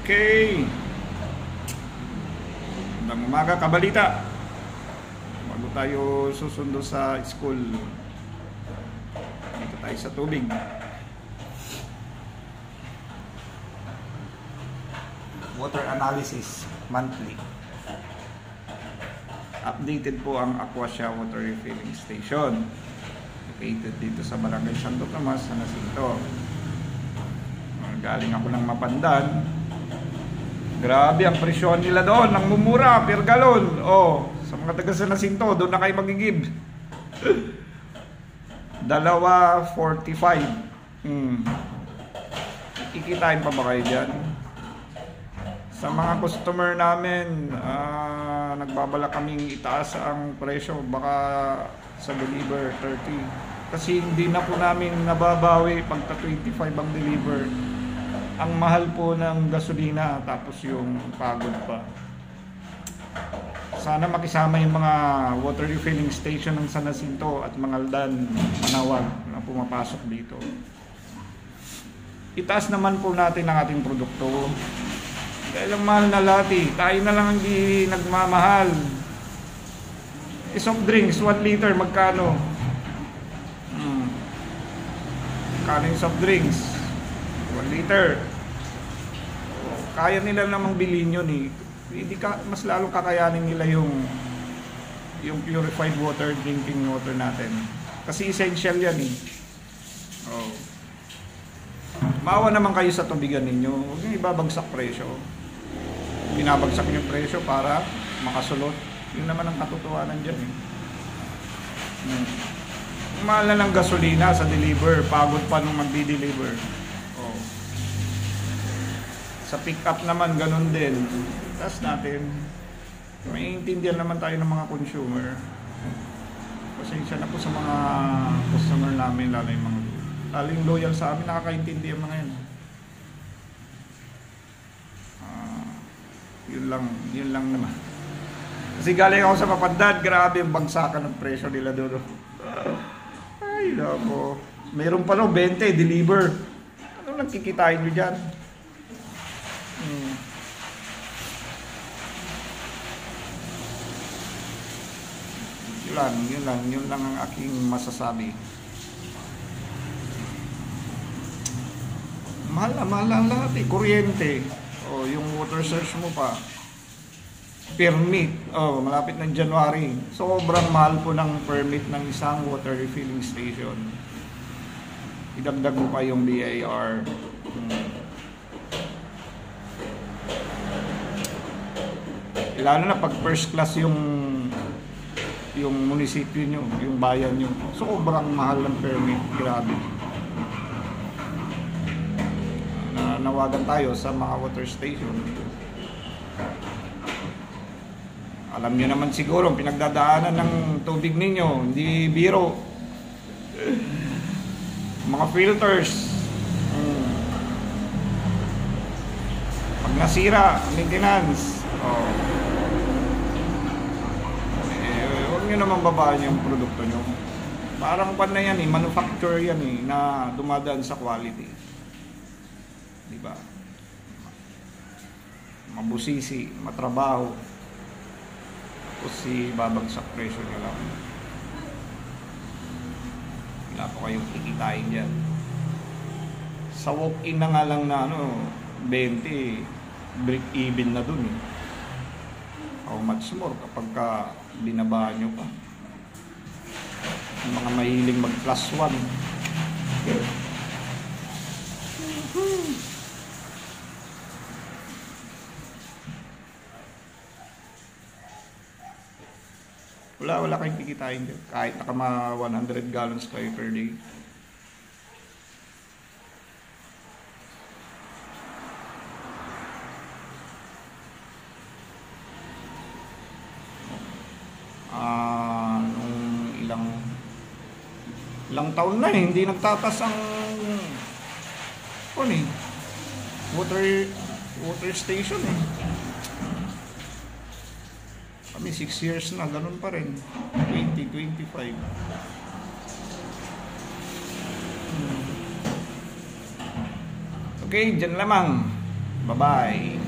Okay. Magandang umaga, kabalita. Bago tayo susundo sa school, dito tayo sa tubig. Water analysis monthly. Updated po ang Aquasia Water Refilling Station. Located dito sa Barangay Santo Tomas, San Jacinto. Galing ako ng Mapandan. Grabe ang presyon nila doon, ang mumura per galon. Oh, sa mga taga San Jacinto, doon na kayo magigib. 2.45. Ikikitain pa ba kayo dyan? Sa mga customer namin, nagbabala kaming itaas ang presyo, baka sa deliver 30. Kasi hindi na po namin nababawi pagka 25 ang deliver. Ang mahal po ng gasolina, tapos yung pagod pa. Sana makisama yung mga water refilling station ng San Jacinto at Mangaldan, Manawag na pumapasok dito. Itaas naman po natin ang ating produkto. Dahil ang mahal na lati, tayo na lang hindi nagmamahal. Soft drinks, 1 liter, magkano? Magkano yung soft drinks? 1 liter. Kaya nila namang bilhin yun eh. Hindi mas lalong kakayanin nila yung purified water, drinking water natin. Kasi essential yan eh. Oh. Maawa naman kayo sa tubigan ninyo. Huwag nyo ibabagsak presyo. Binabagsak nyo yung presyo para makasulot. Yun naman ang katotohanan dyan eh. Mahal na ng gasolina sa deliver. Pagod pa nung magdi-deliver. Sa pick-up naman, ganun din. Tapos natin, maiintindihan naman tayo ng mga consumer. Pasensya na po sa mga customer namin, lalo yung loyal sa amin, nakakaintindi ang mga yan. Yun lang naman. Kasi galing ako sa Mapandan, grabe yung bagsakan ng presyo nila doon. Ay, nako. Meron pa no, 20, deliver. Ano lang kikitain nyo dyan? Yun lang ang aking masasabi. Mahal lang lahat eh. Kuryente. Yung water source mo pa. Permit. Malapit ng January. Sobrang mahal po ng permit ng isang water refilling station. Idagdag mo pa yung BIR. Lalo na pag first class yung munisipyo nyo, yung bayan nyo. Sobrang mahal ng permit. Grabe. Nawagan tayo sa mga water station. Alam nyo naman siguro, pinagdadaanan ng tubig ninyo, hindi biro. Mga filters. Pag nasira, maintenance. Huwag nyo naman babaan yung produkto nyo. Parang pan na yan manufacturer yan na dumadaan sa quality. Diba? Mabusisi, matrabaho. Tapos babagsak presyo nyo lang. Wala po kayong kikitain dyan. Sa walk-in na nga lang na 20, break even na dun eh. How much more kapag binabaan nyo pa. Yung mga mahiling mag +1. Wala kayong kikitain dyan. Kahit nakama 100 gallons kayo per day. Ilang taon na hindi nagtatas ang water station eh. Kami 6 years na, ganun pa rin. 2025. Okay, dyan lamang. Bye-bye.